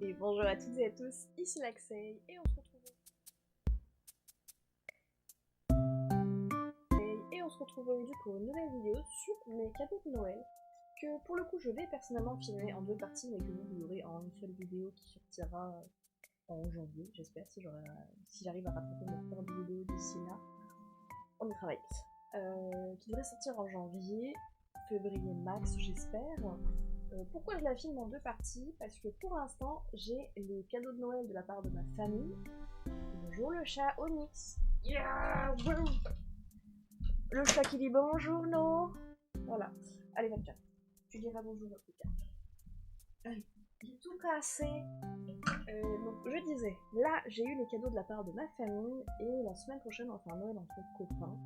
Et bonjour à toutes et à tous, ici Laxey, et on se retrouve aujourd'hui pour une nouvelle vidéo sur mes cadeaux de Noël, que pour le coup je vais personnellement filmer en deux parties, mais que vous aurez en une seule vidéo qui sortira en janvier, j'espère, si j'arrive à rattraper mon temps de vidéo d'ici là. On y travaille. Qui devrait sortir en janvier, février max, j'espère. Pourquoi je la filme en deux parties? Parce que pour l'instant, j'ai les cadeaux de Noël de la part de ma famille. Bonjour le chat Onyx. Yeah, le chat qui dit bonjour, non. Voilà. Allez, va-t'en. Tu diras bonjour à plus tard. Allez, j'ai tout cassé. Donc je disais, là j'ai eu les cadeaux de la part de ma famille et la semaine prochaine on fait un Noël entre copains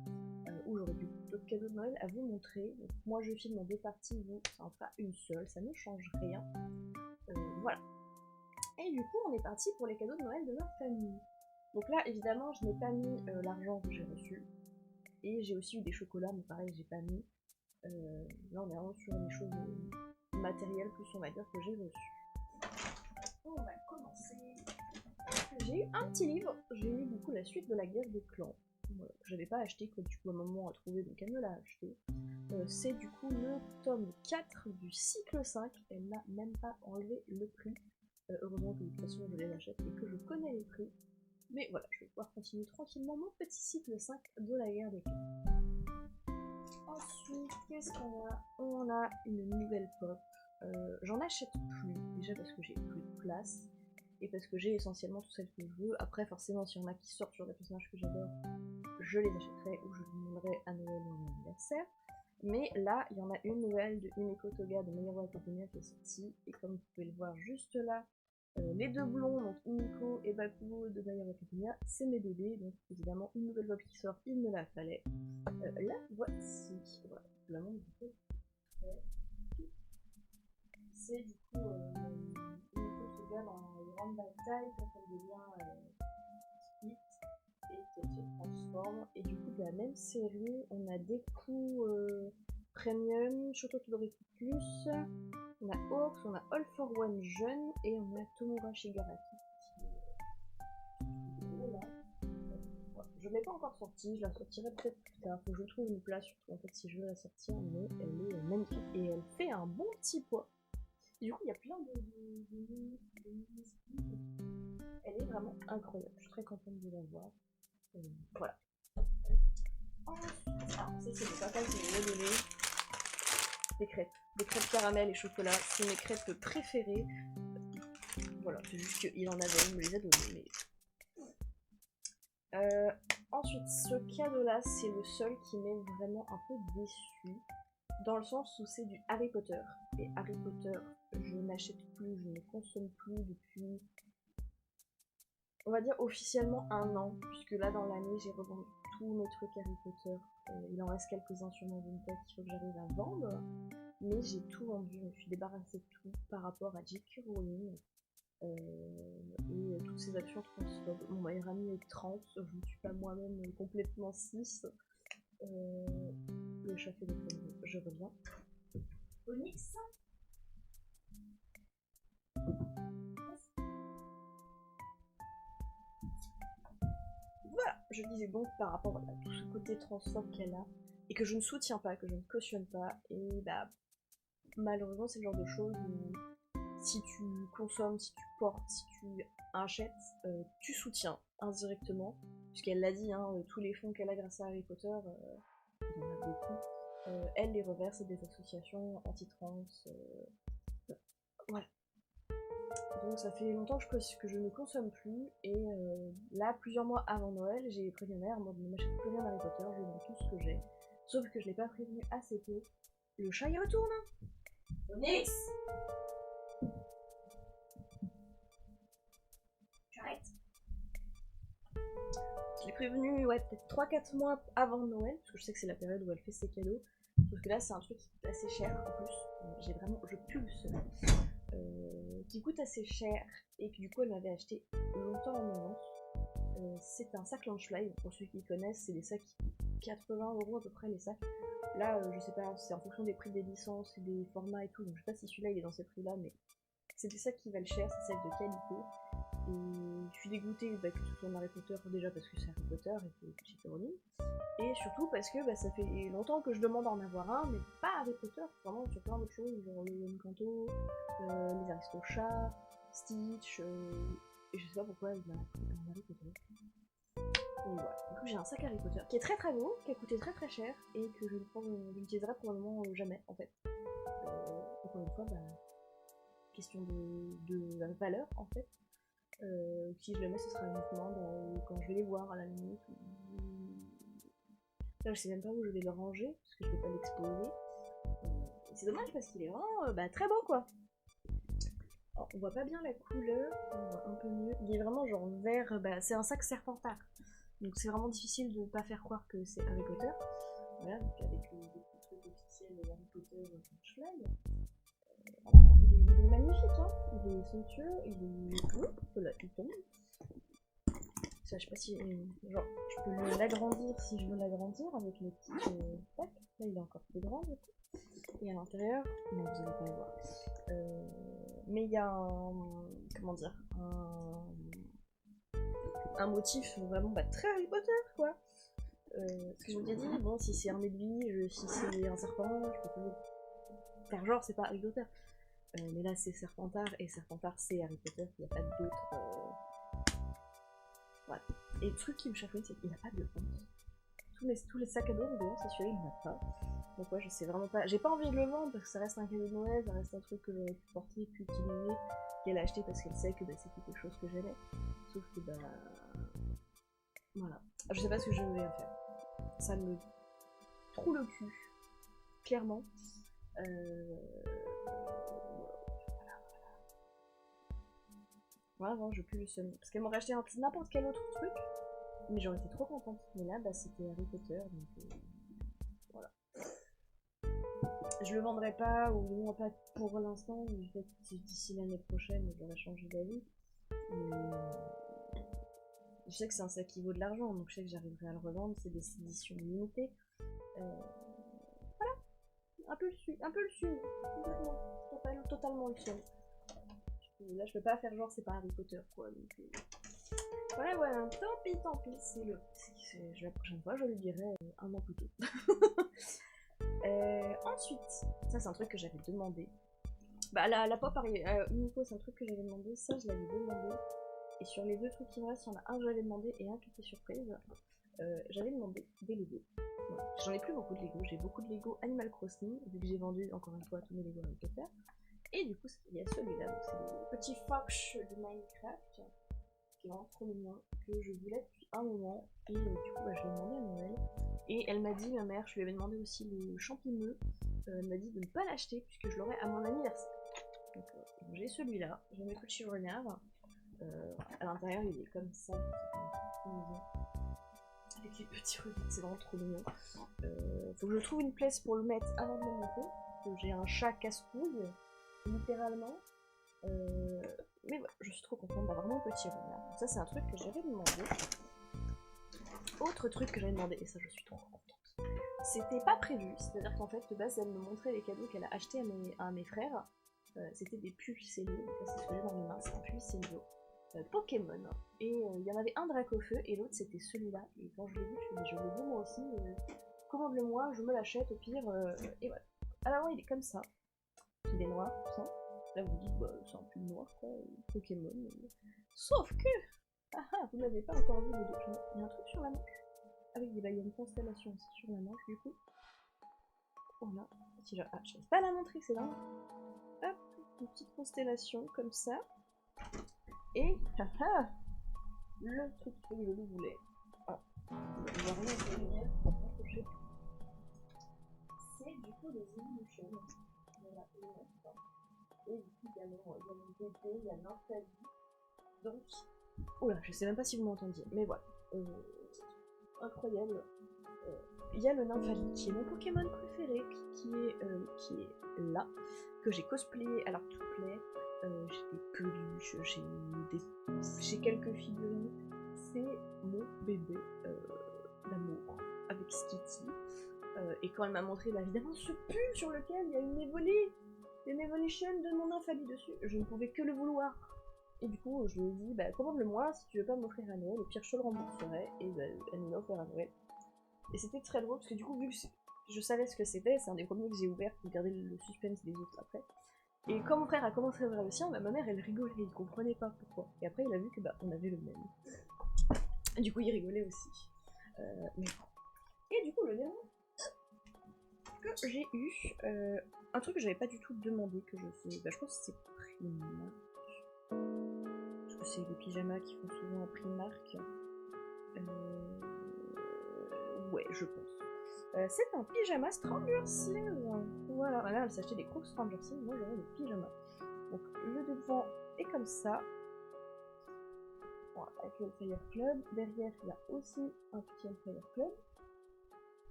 où j'aurai d'autres cadeaux de Noël à vous montrer. Donc moi je filme en deux parties, vous ça en fera une seule, ça ne change rien. Voilà. Et du coup on est parti pour les cadeaux de Noël de ma famille. Donc là évidemment je n'ai pas mis l'argent que j'ai reçu et j'ai aussi eu des chocolats mais pareil j'ai pas mis. Là on est vraiment sur les choses matérielles plus on va dire que j'ai reçu. On va commencer. J'ai eu un petit livre, j'ai eu du coup la suite de la guerre des clans. Voilà, que j'avais pas acheté, que du coup ma maman a trouvé, donc elle me l'a acheté. C'est du coup le tome 4 du cycle 5, elle n'a même pas enlevé le prix. Heureusement que de toute façon je les achète et que je connais les prix. Mais voilà, je vais pouvoir continuer tranquillement mon petit cycle 5 de la guerre des clans. Ensuite, qu'est-ce qu'on a? On a une nouvelle pop. J'en achète plus, déjà parce que j'ai plus de place. Et parce que j'ai essentiellement tout celles que je veux. Après, forcément, s'il y en a qui sortent sur des personnages que j'adore, je les achèterai ou je les demanderai à Noël ou à mon anniversaire. Mais là, il y en a une nouvelle de Himeko Toga de My Hero Academia qui est sortie. Et comme vous pouvez le voir juste là, les deux blonds, donc Himeko et Bakugo de My Hero Academia, c'est mes bébés. Donc évidemment, une nouvelle pop qui sort, il me la fallait. Là, voici. Voilà, je la montre du coup. C'est du coup dans les grandes batailles quand elle devient split et qu'elle se transforme. Et du coup de la même série, on a des coups premium, Shototodoriku Plus, on a Hawks, on a All for One jeune et on a Tomura Shigaraki. Je ne l'ai pas encore sortie, je la sortirai peut-être plus tard, faut que je trouve une place surtout en fait si je veux la sortir, mais elle est magnifique et elle fait un bon petit poids. Et du coup, il y a plein de elle est vraiment incroyable. Je suis très contente de la voir. Voilà. Ensuite, ça c'est le papa qui m'a donné des crêpes. Des crêpes caramel et chocolat. C'est mes crêpes préférées. Voilà, c'est juste qu'il en avait, il me les a données. Mais... ensuite, ce cadeau-là, c'est le seul qui m'est vraiment un peu déçu. Dans le sens où c'est du Harry Potter. Et Harry Potter, je n'achète plus, je ne consomme plus depuis, on va dire officiellement un an. Puisque là, dans l'année, j'ai revendu tous mes trucs Harry Potter. Il en reste quelques-uns sur mon Vinted qu'il faut que j'arrive à vendre. Mais j'ai tout vendu, je me suis débarrassée de tout par rapport à J.K. Rowling. Et toutes ces actions transphobes. Mon meilleur ami est trans, je ne suis pas moi-même complètement cis. Le chat fait des conneries, je reviens. Onyx. Voilà, je disais donc par rapport à tout ce côté transphobe qu'elle a, et que je ne soutiens pas, que je ne cautionne pas, et bah malheureusement c'est le genre de choses où si tu consommes, si tu portes, si tu achètes, tu soutiens indirectement, puisqu'elle l'a dit, hein, tous les fonds qu'elle a grâce à Harry Potter, il y en a beaucoup, elle les reverse à des associations anti-trans, voilà. Donc ça fait longtemps que je ne consomme plus, et là, plusieurs mois avant Noël, j'ai prévenu ma mère, moi je ne m'achète plus rien d'Harry Potter, je vends tout ce que j'ai, sauf que je l'ai pas prévenu assez tôt. Le chat y retourne. Onyx. J'arrête. Je l'ai prévenu, ouais, peut-être 3-4 mois avant Noël, parce que je sais que c'est la période où elle fait ses cadeaux, sauf que là c'est un truc assez cher en plus, je pulse, qui coûte assez cher, et que du coup elle m'avait acheté longtemps en avance. C'est un sac Lunchfly, pour ceux qui connaissent, c'est des sacs qui coûtent 80 € à peu près les sacs. Là, je sais pas, c'est en fonction des prix des licences et des formats et tout, donc je sais pas si celui-là il est dans ces prix-là, mais c'est des sacs qui valent cher, c'est sacs de qualité. Et je suis dégoûtée que ce soit en Harry Potter, déjà parce que c'est Harry Potter et que c'est chez Rowling. Et surtout parce que ça fait longtemps que je demande d'en avoir un, mais pas Harry Potter, vraiment sur plein d'autres choses, genre le Encanto, les Aristochats, Stitch, et je sais pas pourquoi il m'a pris un Harry Potter. Et voilà, du coup j'ai un sac Harry Potter qui est très très beau, qui a coûté très très cher, et que je n'utiliserai probablement jamais en fait. Encore une fois, question de valeur en fait. Si je le mets, ce sera uniquement quand je vais les voir à la limite. Là, je sais même pas où je vais le ranger, parce que je vais pas l'exposer. C'est dommage parce qu'il est vraiment très beau quoi. Alors, on voit pas bien la couleur, on voit un peu mieux. Il est vraiment genre vert, c'est un sac Serpentard. Donc c'est vraiment difficile de pas faire croire que c'est Harry Potter. Voilà, donc avec des petits trucs officiels de Harry Potter Schlag. Il est magnifique, hein. Il est somptueux, il est... Voilà, il tombe. Ça, je sais pas si... genre, je peux l'agrandir si je veux l'agrandir avec les petits tac. Là, il est encore plus grand, du coup. Et à l'intérieur... Non, vous allez pas le voir. Mais il y a un... Comment dire, un motif vraiment très Harry Potter, quoi. Ce que je vous ai dit, bon, si c'est un aiguille, si c'est un serpent, je peux faire genre c'est pas Harry Potter. Mais là c'est Serpentard, et Serpentard c'est Harry Potter, il n'y a pas d'autres... Voilà. Et le truc qui me chafouine, c'est qu'il n'y a pas de honte. Tous les sacs à dos, c'est celui-là, il n'y en a pas. Donc ouais, je sais vraiment pas. J'ai pas envie de le vendre parce que ça reste un cadeau de Noël, ça reste un truc que j'aurais pu porter, pu utiliser, qu'elle a acheté parce qu'elle sait que c'était quelque chose que j'aimais. Sauf que voilà. Je sais pas ce que je vais en faire. Ça me troue le cul. Clairement. Voilà, non, je plus le seul. Parce qu'elle m'aurait acheté n'importe quel autre truc, mais j'aurais été trop contente. Mais là, c'était Harry Potter, donc voilà. Je le vendrai pas, ou pas pour l'instant, peut-être d'ici l'année prochaine, j'aurai changé d'avis. Je sais que c'est un sac qui vaut de l'argent, donc je sais que j'arriverai à le revendre, c'est des éditions limitées. Voilà, un peu le seum, totalement le seum. Là, je peux pas faire genre c'est pas Harry Potter, quoi. Donc, voilà, tant pis, la prochaine fois, je lui dirai un an plus tôt. Ensuite, ça c'est un truc que j'avais demandé. La pop Unico, c'est un truc que j'avais demandé, ça je l'avais demandé. Et sur les deux trucs qui me restent, il y en a un que j'avais demandé et un qui était surprise. J'avais demandé des Lego. Voilà. J'en ai plus beaucoup de Lego, j'ai beaucoup de Lego Animal Crossing, vu que j'ai vendu encore une fois tous mes Lego Harry Potter. Et du coup, il y a celui-là, donc c'est le petit Fox de Minecraft, qui est vraiment trop mignon, que je voulais depuis un moment, et du coup, je l'ai demandé à Noël. Et elle m'a dit, ma mère, je lui avais demandé aussi le champignon, elle m'a dit de ne pas l'acheter, puisque je l'aurais à mon anniversaire. Donc j'ai celui-là, j'ai mes petits renards. À l'intérieur, il est comme ça, avec les petits renards, c'est vraiment trop mignon. Faut que je trouve une place pour le mettre avant de le monter. J'ai un chat casse-couille, littéralement. Mais voilà, je suis trop contente d'avoir mon petit renard. Donc ça, c'est un truc que j'avais demandé. Autre truc que j'avais demandé, et ça, je suis trop contente. C'était pas prévu, c'est-à-dire qu'en fait, de base, elle me montrait les cadeaux qu'elle a achetés à mes frères. C'était des Pulselio, donc là, c'est ce que j'ai dans mes mains, c'est un Pulselio. Pokémon. Et il y en avait un Dracofeu, et l'autre, c'était celui-là. Et quand je l'ai vu, je l'ai vu moi aussi. Commande-le moi, je me l'achète au pire. Et voilà. Alors, il est comme ça. Il est noir, tout ça. Là, vous dites, c'est un pull noir, quoi, Pokémon. Sauf que, vous n'avez pas encore vu les deux. Il y a un truc sur la manche. Ah oui, il y a une constellation aussi sur la manche, du coup. Voilà. Si je n'arrive pas à la montrer, c'est dingue. Hop, une petite constellation, comme ça. Et, le truc que je voulais. Il va rien être lumière, c'est du coup les évolutions. Voilà, et du coup, il y a mon bébé, il y a Nymphalie. Donc, oula, je sais même pas si vous m'entendiez, mais voilà. Incroyable. Il y a le Nymphalie, qui est mon Pokémon préféré, qui est là, que j'ai cosplayé à l'art to play. J'ai des peluches, j'ai quelques figurines. C'est mon bébé d'amour avec Skitty. Et quand elle m'a montré évidemment ce pull sur lequel il y a une Évoli, une evolution de mon infali dessus. Je ne pouvais que le vouloir. Et du coup, je lui ai dit, bah commande-le moi si tu veux pas m'offrir à Noël, au pire je te le rembourserai. Et bah, elle me l'a offert à Noël. Et c'était très drôle parce que du coup, vu que je savais ce que c'était, c'est un des premiers que j'ai ouvert pour garder le suspense des autres après. Et quand mon frère a commencé à ouvrir le sien, bah, ma mère elle rigolait, il comprenait pas pourquoi. Et après il a vu que bah on avait le même. Et du coup il rigolait aussi. Mais bon. Et du coup le dernier que j'ai eu, un truc que j'avais pas du tout demandé que je fais, bah je pense que c'est Primark. Parce que c'est les pyjamas qui font souvent à Primark. Ouais, je pense. C'est un pyjama Stranger Things. Voilà, là elle s'achetait des crocs Stranger Things, moi j'aurais des pyjamas. Donc le devant est comme ça. Voilà, avec le Fire Club. Derrière il y a aussi un petit Fire Club.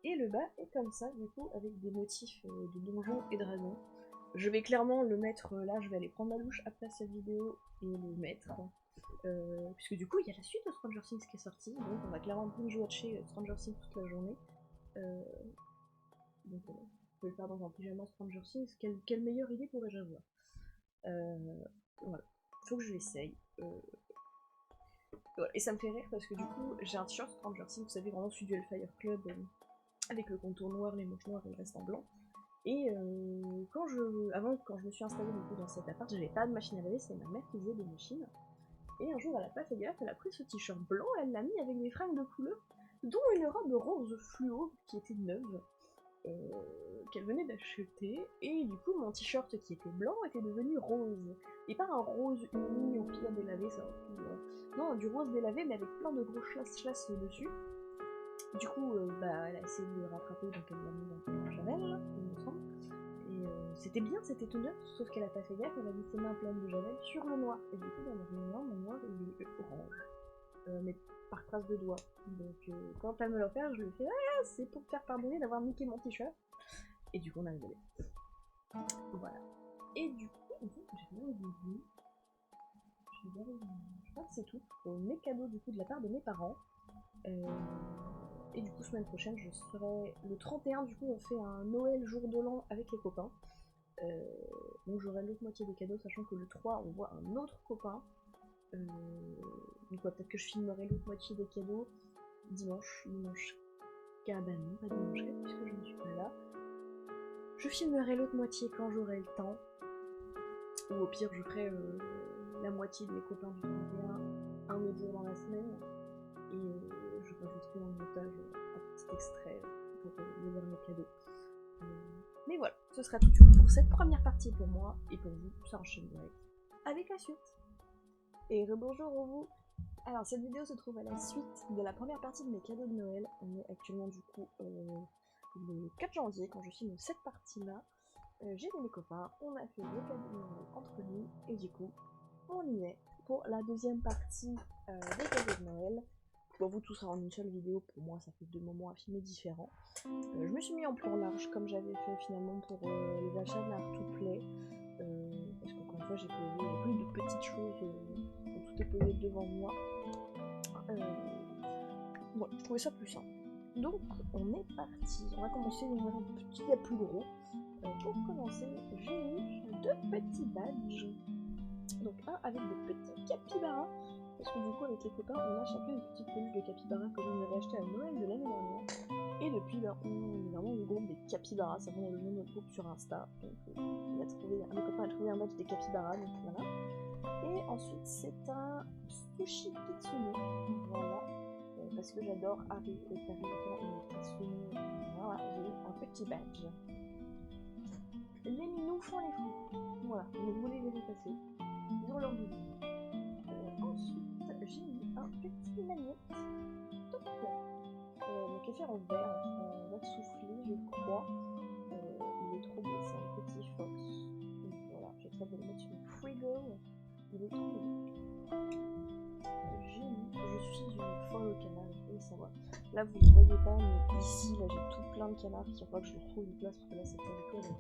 Et le bas est comme ça, du coup, avec des motifs de donjons et dragons. Je vais clairement le mettre là, je vais aller prendre ma douche après cette vidéo et le mettre. Puisque du coup, il y a la suite de Stranger Things qui est sortie, donc on va clairement binge-watcher Stranger Things toute la journée. Donc je peux le faire dans un pyjama Stranger Things, quelle meilleure idée pourrais-je avoir? Voilà, faut que je l'essaye. Voilà. Et ça me fait rire parce que du coup, j'ai un t-shirt Stranger Things, vous savez, vraiment celui du Hellfire Club, avec le contour noir, les manches noires et le reste en blanc. Et quand je me suis installée du coup dans cet appart, j'avais pas de machine à laver, c'est ma mère qui faisait des machines. Et un jour, elle a pas fait gaffe, elle a pris ce t-shirt blanc, elle l'a mis avec des fringues de couleur, dont une robe rose fluo qui était neuve, qu'elle venait d'acheter. Et du coup, mon t-shirt qui était blanc était devenu rose. Et pas un rose uni au pire délavé, ça aurait pu... Non, du rose délavé, mais avec plein de gros chlasses dessus. Du coup, bah, elle a essayé de le rattraper, donc elle l'a mis dans le javel, il me semble. Et c'était bien, c'était tout neuf, sauf qu'elle a pas fait gaffe, elle a mis ses mains pleines de javel sur le noir. Et du coup, dans mon noir, il est orange. Mais par trace de doigt. Donc quand elle me l'a offert, je lui ai fait « Ah, c'est pour te faire pardonner d'avoir niqué mon t-shirt ». Et du coup, on a rigolé. Voilà. Et du coup, en fait, j'ai rien oublié. Je crois que c'est tout. Mes cadeaux, du coup, de la part de mes parents. Et du coup, semaine prochaine, je serai... Le 31, du coup, on fait un Noël jour de l'an avec les copains. Donc j'aurai l'autre moitié des cadeaux, sachant que le 3, on voit un autre copain. Donc ouais, peut-être que je filmerai l'autre moitié des cadeaux dimanche. Bah non, pas dimanche 4, puisque je ne suis pas là. Je filmerai l'autre moitié quand j'aurai le temps. Ou au pire, je ferai la moitié de mes copains du 31, un autre jour dans la semaine. Et je rajouterai dans le montage un petit extrait pour le dernier cadeau. Mais voilà, ce sera tout pour cette première partie pour moi, et pour vous, ça enchaîne direct avec la suite. Et rebonjour à vous. Alors cette vidéo se trouve à la suite de la première partie de mes cadeaux de Noël. On est actuellement du coup le 4 janvier quand je filme cette partie-là. J'ai vu mes copains, on a fait le cadeau de Noël entre nous, et du coup, on y est pour la deuxième partie des cadeaux de Noël. Pour vous, tout sera en une seule vidéo, pour moi ça fait 2 moments à filmer différents. Je me suis mis en plan large comme j'avais fait finalement pour les achats de l'Art to Play. Parce qu'encore une fois j'ai posé plus de petites choses, où tout est posé devant moi. Voilà, je trouvais ça plus simple. Donc on est parti, on va commencer du petit à plus gros. Pour commencer, j'ai eu 2 petits badges. Donc un avec des petits capybaras, parce que du coup avec les copains on a chacun une petite peluche de capybara que je nous avais acheté à Noël de l'année dernière. Et depuis là on est vraiment le groupe des capybaras, ça vient le nom de notre groupe sur Insta. Donc mes copains ont trouvé un badge des capybaras, donc voilà. Et ensuite c'est un sushi kitsune, voilà, parce que j'adore Harry et Perry et kitsune, voilà, j'ai eu un petit badge. Les minous font les fous, voilà, vous voulez les repasser. Ils ont leur boulot. Ensuite, j'ai mis un petit magnète. Mon café en verre, en verre soufflé, je crois. Il est trop beau, c'est un petit fox. Donc voilà, j'ai très de le mettre sur mon frigo. Il est trop beau. Je suis une folle au canard, vous pouvez savoir. Là, vous ne voyez pas, mais ici, là, j'ai tout plein de canards. Il faut pas que je trouve une place parce que là, c'est terrible.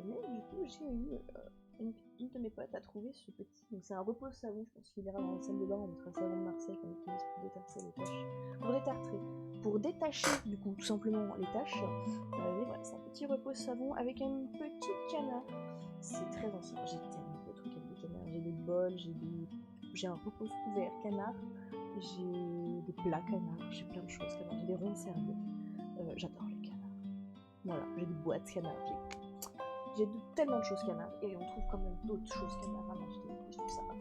Mais du coup, j'ai eu une de mes potes a trouvé ce petit, donc c'est un repose-savon, je pense qu'il ira dans la salle de bain, on mettra un savon de Marseille qu'on utilise pour détartrer les tâches, pour détacher du coup tout simplement les tâches, mais voilà, c'est un petit repose-savon avec un petit canard, c'est très ancien, j'ai tellement de trucs avec des canards, j'ai des bols, j'ai un repose-couvert canard, j'ai des plats canards, j'ai plein de choses canards, j'ai des ronds de serviettes, j'adore les canards, voilà, j'ai des boîtes canards, j'ai tellement de choses canards et on trouve quand même d'autres choses canards à m'acheter. Je trouve ça pas.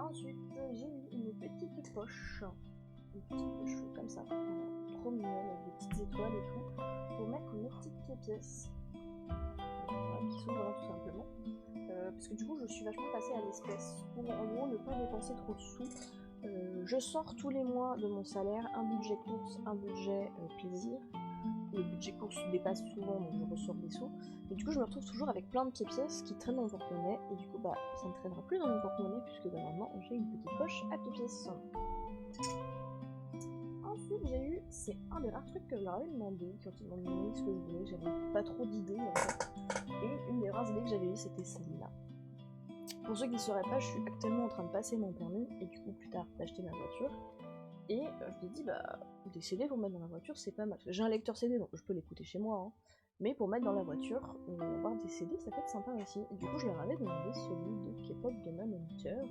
Ensuite, j'ai eu une petite poche comme ça, trop mignonne avec des petites étoiles et tout, pour mettre mes petites pièces qui s'ouvrent tout simplement. Parce que du coup, je suis vachement passée à l'espèce pour en gros ne pas dépenser trop de sous. Je sors tous les mois de mon salaire un budget course, un budget plaisir. Le budget course dépasse souvent, donc je ressors des sous. Et du coup, je me retrouve toujours avec plein de pièces qui traînent dans mon porte-monnaie. Et du coup, bah, ça ne traînera plus dans mon porte-monnaie puisque bah, maintenant j'ai une petite poche à pièces. Ensuite, j'ai eu, c'est un des rares trucs que je leur avais demandé quand ils m'ont demandé ce que je voulais. J'avais pas trop d'idées en fait. Et une des rares idées que j'avais eues, c'était celle-là. Pour ceux qui ne sauraient pas, je suis actuellement en train de passer mon permis et du coup, plus tard, d'acheter ma voiture. Et je me dis, bah, des CD pour mettre dans la voiture, c'est pas mal. J'ai un lecteur CD, donc je peux l'écouter chez moi, hein. Mais pour mettre dans la voiture, avoir des CD, ça peut être sympa aussi. Et du coup, je leur avais demandé celui de K-pop Demon Hunter.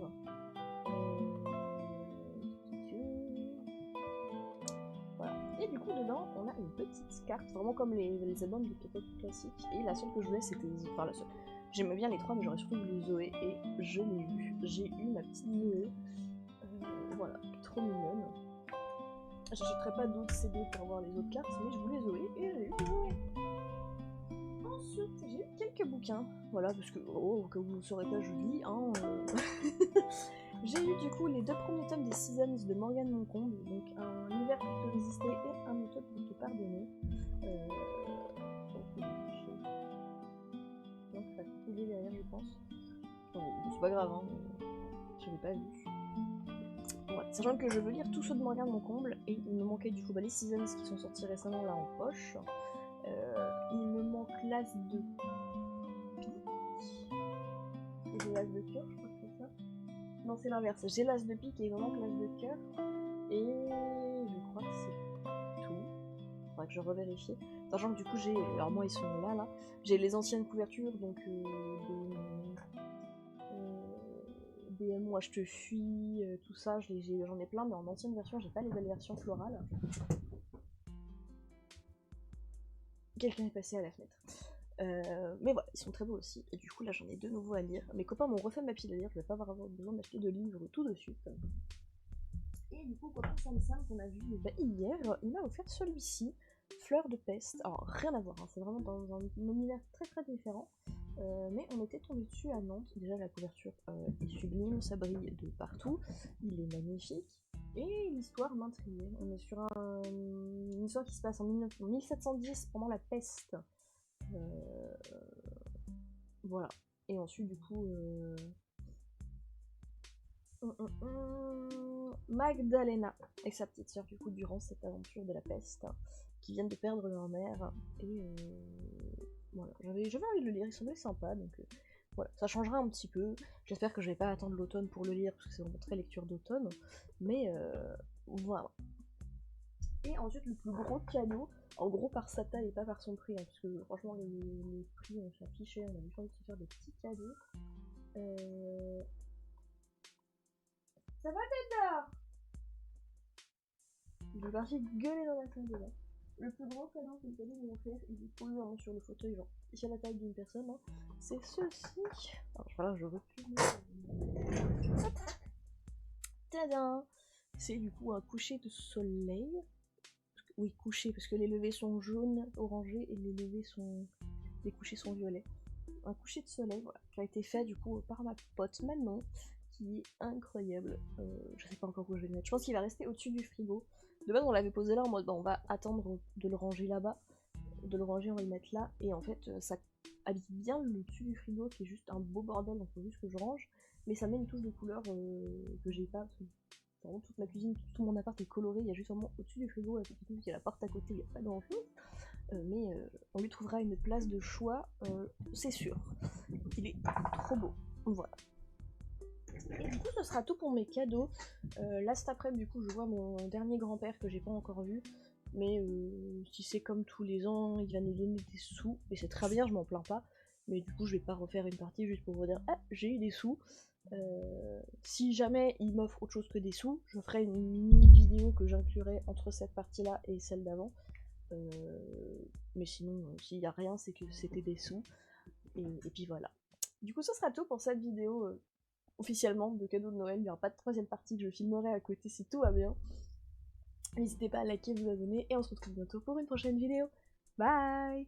Voilà. Et du coup, dedans, on a une petite carte, vraiment comme les albums de K-pop classiques. Et la seule que je voulais, c'était. Enfin, la seule. J'aimais bien les trois, mais j'aurais surtout voulu Zoé. Et je l'ai eu. J'ai eu ma petite Zoé. Voilà, trop mignonne. J'achèterai pas d'autres CD pour avoir les autres cartes, mais je voulais Zoé et j'ai eu Zoé. Ensuite, j'ai eu quelques bouquins. Voilà, parce que, comme vous ne saurez pas, je lis, hein. J'ai eu du coup les 2 premiers tomes des Seasons de Morgane Moncombe, donc un univers pour te résister et un méthode pour te pardonner. Donc ça va couler derrière, je pense. Bon, c'est pas grave, hein, j'avais pas vu. Ouais, sachant que je veux lire tous ceux de Morgane Moncombe, et il me manquait du coup les Seasons qui sont sortis récemment là en poche. Il me manque l'As de Pique. J'ai l'As de cœur, je crois que c'est ça. Non, c'est l'inverse. J'ai l'As de pique et il me manque l'As de cœur. Et je crois que c'est tout. Faudra que je revérifie. Sachant que du coup, j'ai. Alors, moi, ils sont là. J'ai les anciennes couvertures, donc des Moi je te fuis, tout ça. J'en ai plein, mais en ancienne version, j'ai pas les belles versions florales. Quelqu'un est passé à la fenêtre. Mais voilà, ils sont très beaux aussi. Et du coup, là, j'en ai 2 nouveaux à lire. Mes copains m'ont refait ma pile à lire. Je vais pas avoir besoin d'acheter de livres tout de suite. Et du coup, copain Sam qu'on a vu hier, il m'a offert celui-ci, Fleur de peste. Alors, rien à voir, hein, c'est vraiment dans un univers très très différent. Mais on était tombé dessus à Nantes. Déjà, la couverture est sublime, ça brille de partout. Il est magnifique. Et l'histoire m'intriguait. On est sur une histoire qui se passe en 1710 pendant la peste. Voilà. Et ensuite, du coup, Magdalena et sa petite sœur, du coup, durant cette aventure de la peste, qui viennent de perdre leur mère. Et voilà, j'avais envie de le lire, il semblait sympa, donc voilà, ça changera un petit peu. J'espère que je vais pas attendre l'automne pour le lire, parce que c'est vraiment très lecture d'automne, mais voilà. Et ensuite, le plus gros cadeau, en gros par sa taille et pas par son prix, hein, parce que franchement, les prix ont affiché, on a juste envie de se faire des petits cadeaux. Ça va, Tétard? Je vais partir gueuler dans la salle de bain. Le plus gros cadeau que le cadeau de mon frère, il est posé vraiment sur le fauteuil, genre ici à la taille d'une personne, hein. C'est ceci. Alors voilà, je recule. Tadam! C'est du coup un coucher de soleil. Oui, coucher, parce que les levées sont jaunes, orangés, et les couchers sont violets. Un coucher de soleil, voilà, qui a été fait du coup par ma pote Manon, qui est incroyable. Je sais pas encore où je vais le mettre. Je pense qu'il va rester au-dessus du frigo. De base, on l'avait posé là en mode, on va attendre de le ranger là-bas. De le ranger, on va le mettre là. Et en fait, ça habite bien le dessus du frigo, qui est juste un beau bordel, donc faut juste que je range. Mais ça met une touche de couleur que j'ai pas. Vraiment, toute ma cuisine, tout mon appart est coloré. Il y a juste vraiment au-dessus du frigo, la petite touche qui est la porte à côté, il n'y a pas grand-chose. mais on lui trouvera une place de choix, c'est sûr. Il est trop beau, voilà. Et du coup, ce sera tout pour mes cadeaux. Là, cet après-midi, du coup, je vois mon dernier grand-père que j'ai pas encore vu. Mais si c'est comme tous les ans, il va nous donner des sous. Et c'est très bien, je m'en plains pas. Mais du coup, je vais pas refaire une partie juste pour vous dire ah, j'ai eu des sous. Si jamais il m'offre autre chose que des sous, je ferai une mini vidéo que j'inclurai entre cette partie-là et celle d'avant. Mais sinon, s'il y a rien, c'est que c'était des sous. Et puis voilà. Du coup, ce sera tout pour cette vidéo officiellement de cadeaux de Noël. Il n'y aura pas de troisième partie que je filmerai à côté si tout va bien. N'hésitez pas à liker, vous abonner et on se retrouve bientôt pour une prochaine vidéo. Bye!